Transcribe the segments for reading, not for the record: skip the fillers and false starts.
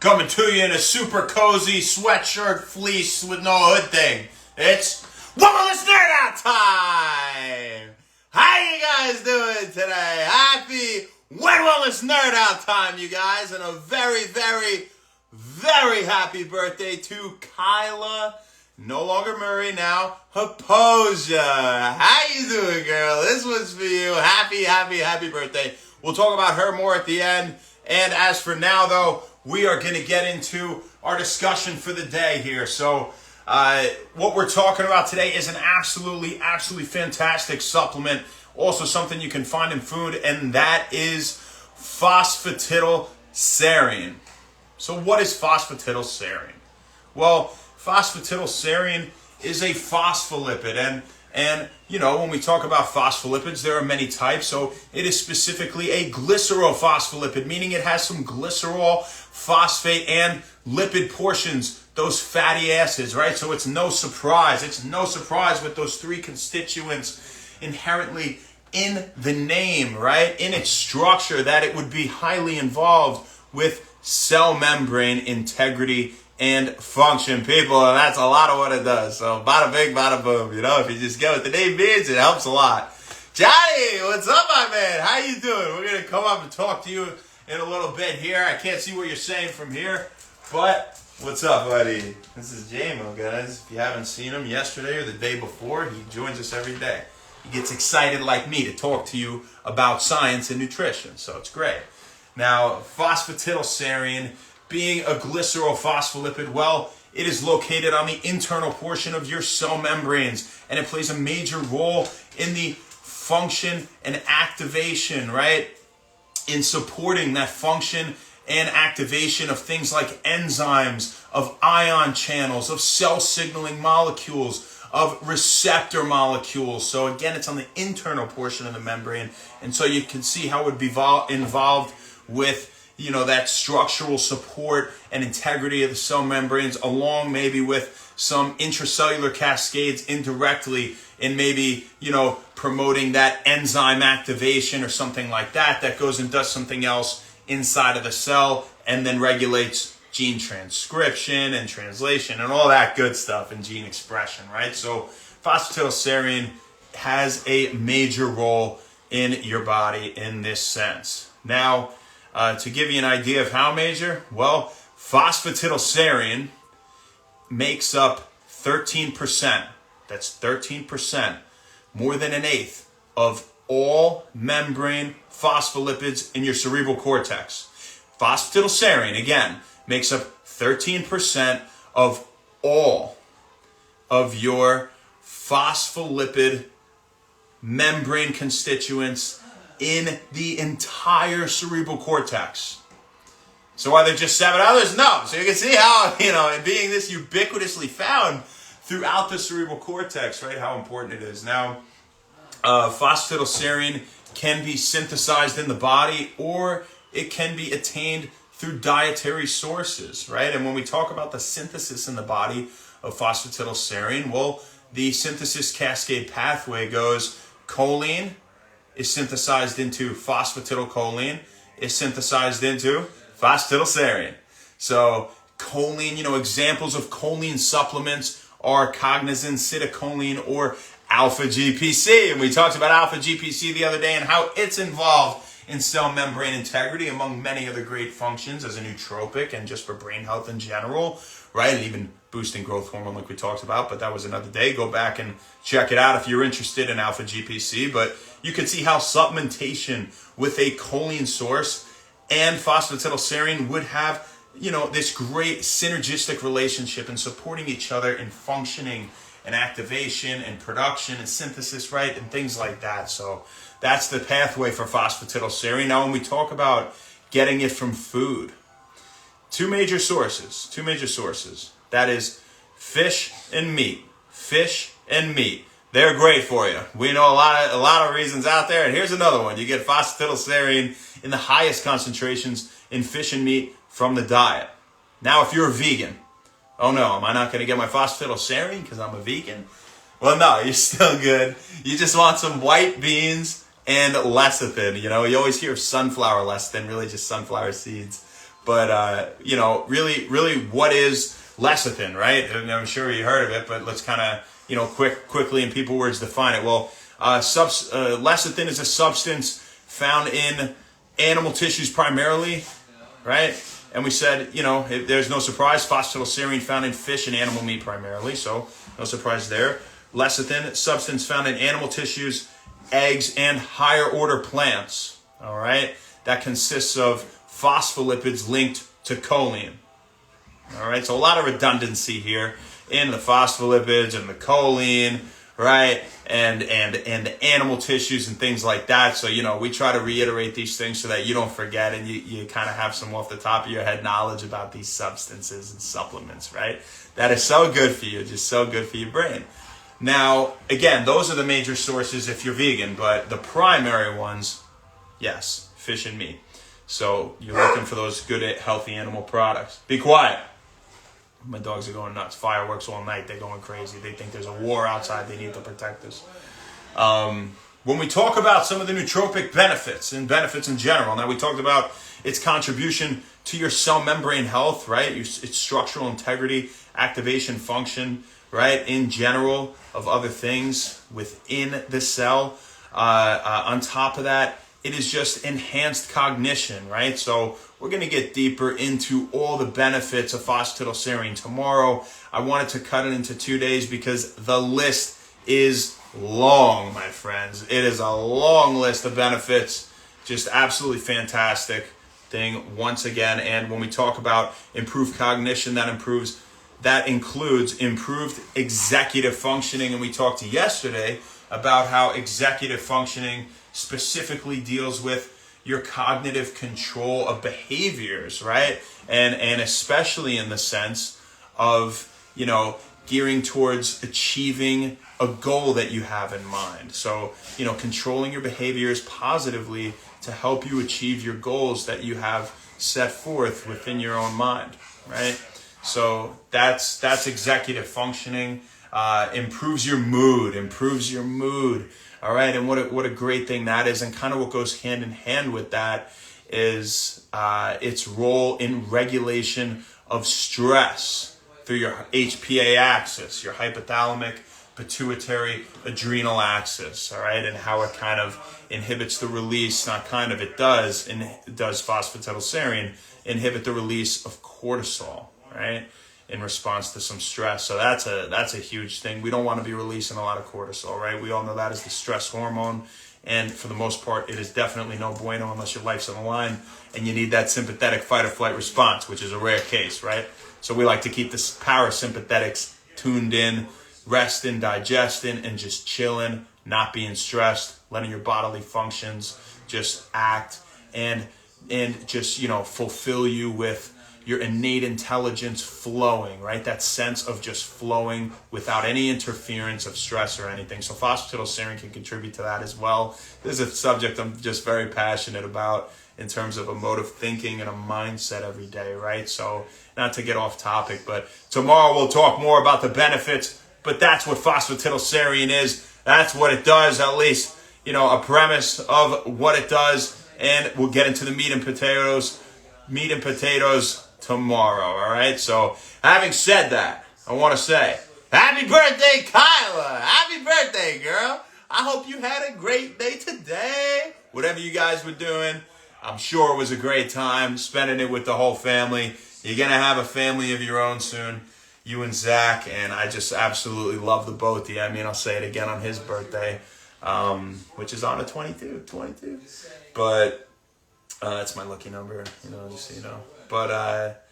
coming to you in a super cozy sweatshirt fleece with no hood thing. It's Wellness Nerd Out time! How you guys doing today? Happy Wellness Nerd Out time, you guys, and a very, very, very happy birthday to Kyla, no longer Murray, now Haposia. How you doing, girl? This one's for you. Happy, happy, happy birthday. We'll talk about her more at the end. And as for now, though, we are going to get into our discussion for the day here. So what we're talking about today is an absolutely fantastic supplement. Also something you can find in food, and that is phosphatidylserine. So what is phosphatidylserine? Well, phosphatidylserine is a phospholipid, and you know, when we talk about phospholipids, there are many types. So it is specifically a glycerophospholipid, meaning it has some glycerol, phosphate, and lipid portions, those fatty acids, right? So it's no surprise. It's no surprise with those three constituents inherently in the name, right? In its structure, that it would be highly involved with cell membrane integrity and function, people, and that's a lot of what it does. So bada bing, bada boom. You know, if you just go with the name means, it helps a lot. Johnny, what's up, my man? How you doing? We're gonna come up and talk to you in a little bit here. I can't see what you're saying from here, but what's up, buddy? This is J-Mo, guys. If you haven't seen him yesterday or the day before, he joins us every day. He gets excited like me to talk to you about science and nutrition, so it's great. Now, phosphatidylserine, being a glycerophospholipid, well, it is located on the internal portion of your cell membranes, and it plays a major role in the function and activation, right? In supporting that function and activation of things like enzymes, of ion channels, of cell signaling molecules, of receptor molecules. So again, it's on the internal portion of the membrane, and so you can see how it would be involved with, you know, that structural support and integrity of the cell membranes, along maybe with some intracellular cascades indirectly in maybe, you know, promoting that enzyme activation or something like that, that goes and does something else inside of the cell and then regulates gene transcription and translation and all that good stuff and gene expression, right? So phosphatidylserine has a major role in your body in this sense. Now, to give you an idea of how major, well, phosphatidylserine makes up 13%. That's 13%, more than an eighth of all membrane phospholipids in your cerebral cortex. Phosphatidylserine, again, makes up 13% of all of your phospholipid membrane constituents in the entire cerebral cortex. So are there just 7 others? No. So you can see how, you know, being this ubiquitously found throughout the cerebral cortex, right, how important it is. Now, phosphatidylserine can be synthesized in the body, or it can be attained through dietary sources, right? And when we talk about the synthesis in the body of phosphatidylserine, well, the synthesis cascade pathway goes choline is synthesized into phosphatidylcholine, is synthesized into phosphatidylserine. So choline, you know, examples of choline supplements are cognizin, citicoline, or alpha-GPC. And we talked about alpha-GPC the other day and how it's involved in cell membrane integrity, among many other great functions as a nootropic and just for brain health in general, right? And even boosting growth hormone like we talked about, but that was another day. Go back and check it out if you're interested in alpha-GPC. But you can see how supplementation with a choline source and phosphatidylserine would have, you know, this great synergistic relationship in supporting each other in functioning and activation and production and synthesis, right? And things like that. So that's the pathway for phosphatidylserine. Now, when we talk about getting it from food, two major sources. That is fish and meat. Fish and meat. They're great for you. We know a lot of reasons out there. And here's another one. You get phosphatidylserine in the highest concentrations in fish and meat from the diet. Now, if you're a vegan, oh no, am I not going to get my phosphatidylserine because I'm a vegan? Well, no, you're still good. You just want some white beans and lecithin. You know, you always hear of sunflower lecithin, really just sunflower seeds. But you know, really, what is lecithin, right? And I'm sure you heard of it, but let's kind of, you know, quickly in people words define it. Well, lecithin is a substance found in animal tissues primarily, right? And we said, you know, there's no surprise, phosphatidylserine found in fish and animal meat primarily, so no surprise there. Lecithin, substance found in animal tissues, eggs, and higher order plants, all right? That consists of phospholipids linked to choline. All right, so a lot of redundancy here in the phospholipids and the choline, right? And animal tissues and things like that. So, you know, we try to reiterate these things so that you don't forget and you kind of have some off the top of your head knowledge about these substances and supplements, right? That is so good for you, just so good for your brain. Now, again, those are the major sources if you're vegan, but the primary ones, yes, fish and meat. So you're looking for those good, healthy animal products. Be quiet. My dogs are going nuts. Fireworks all night. They're going crazy. They think there's a war outside. They need to protect us. When we talk about some of the nootropic benefits and benefits in general, now we talked about its contribution to your cell membrane health, right? Its structural integrity, activation function, right? In general of other things within the cell. On top of that, it is just enhanced cognition, right? So we're going to get deeper into all the benefits of phosphatidylserine tomorrow. I wanted to cut it into 2 days because the list is long, my friends. It is a long list of benefits. Just absolutely fantastic thing once again. And when we talk about improved cognition, that includes improved executive functioning. And we talked yesterday about how executive functioning specifically deals with your cognitive control of behaviors, right? And especially in the sense of, you know, gearing towards achieving a goal that you have in mind. So, you know, controlling your behaviors positively to help you achieve your goals that you have set forth within your own mind, right? So that's executive functioning. Improves your mood. All right, and what a great thing that is, and kind of what goes hand in hand with that is its role in regulation of stress through your HPA axis, your hypothalamic pituitary adrenal axis, all right, and how it kind of inhibits the release, it does phosphatidylserine inhibit the release of cortisol, right? In response to some stress. So that's a huge thing. We don't want to be releasing a lot of cortisol, right? We all know that is the stress hormone. And for the most part, it is definitely no bueno unless your life's on the line and you need that sympathetic fight or flight response, which is a rare case, right? So we like to keep the parasympathetics tuned in, resting, digesting, and just chilling, not being stressed, letting your bodily functions just act and just, you know, fulfill you with your innate intelligence flowing, right? That sense of just flowing without any interference of stress or anything. So phosphatidylserine can contribute to that as well. This is a subject I'm just very passionate about in terms of emotive thinking and a mindset every day, right? So not to get off topic, but tomorrow we'll talk more about the benefits, but that's what phosphatidylserine is. That's what it does, at least, you know, a premise of what it does. And we'll get into the meat and potatoes tomorrow, all right? So having said that, I want to say, happy birthday, Kyla! Happy birthday, girl! I hope you had a great day today. Whatever you guys were doing, I'm sure it was a great time spending it with the whole family. You're going to have a family of your own soon, you and Zach, and I just absolutely love the both of you. I mean, I'll say it again on his birthday, which is on the 22. But it's my lucky number, you know, just so you know. But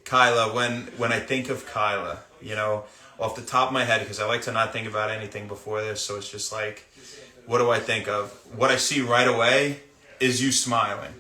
Kyla, when I think of Kyla, you know, off the top of my head, because I like to not think about anything before this, so it's just like, what do I think of? What I see right away is you smiling.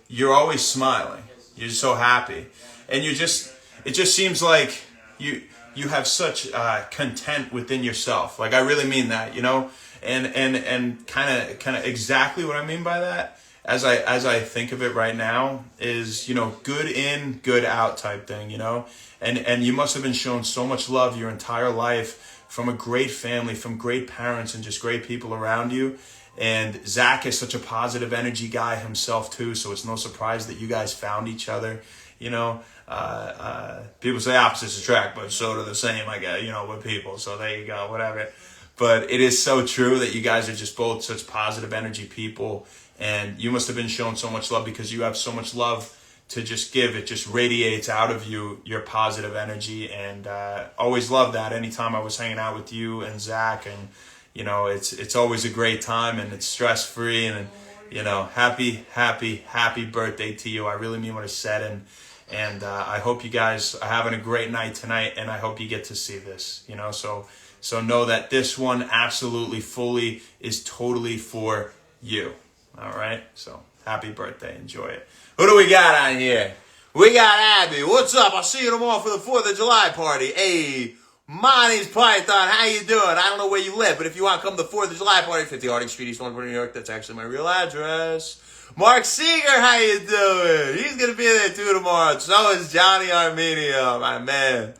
You're always smiling. You're so happy. And it just seems like you have such content within yourself. Like, I really mean that, you know? And kind of exactly what I mean by that, as I think of it right now, is, you know, good in, good out type thing, you know? And you must have been shown so much love your entire life from a great family, from great parents and just great people around you. And Zach is such a positive energy guy himself too, so it's no surprise that you guys found each other. You know, people say opposites attract, but so do the same, I guess, you know, with people. So there you go, whatever. But it is so true that you guys are just both such positive energy people. And you must have been shown so much love because you have so much love to just give. It just radiates out of you, your positive energy. And always love that anytime I was hanging out with you and Zach. And, you know, it's always a great time and it's stress-free. And, you know, happy birthday to you. I really mean what I said. And I hope you guys are having a great night tonight, and I hope you get to see this, you know. So know that this one absolutely, fully is totally for you, all right? So happy birthday. Enjoy it. Who do we got on here? We got Abby. What's up? I'll see you tomorrow for the 4th of July party. Hey, my name's Python. How you doing? I don't know where you live, but if you want to come to the 4th of July party, 50 Harding Street, East Orangeburg, New York, that's actually my real address. Mark Seeger, how you doing? He's going to be there too tomorrow. So is Johnny Armenia, my man.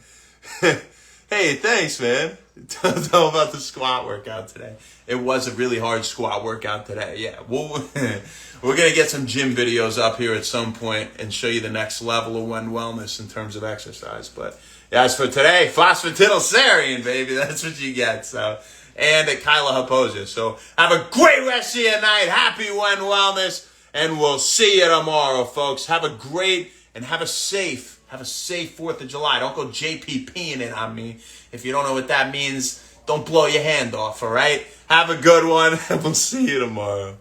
Hey, thanks, man. Tell about the squat workout today. It was a really hard squat workout today. Yeah, we're going to get some gym videos up here at some point and show you the next level of When Wellness in terms of exercise. But as for today, phosphatidylserine, baby, that's what you get. So, and at Kyla Haposa. So have a great rest of your night. Happy When Wellness. And we'll see you tomorrow, folks. Have a great and have a safe 4th of July. Don't go JPPing it on me. If you don't know what that means, don't blow your hand off, all right? Have a good one, and we'll see you tomorrow.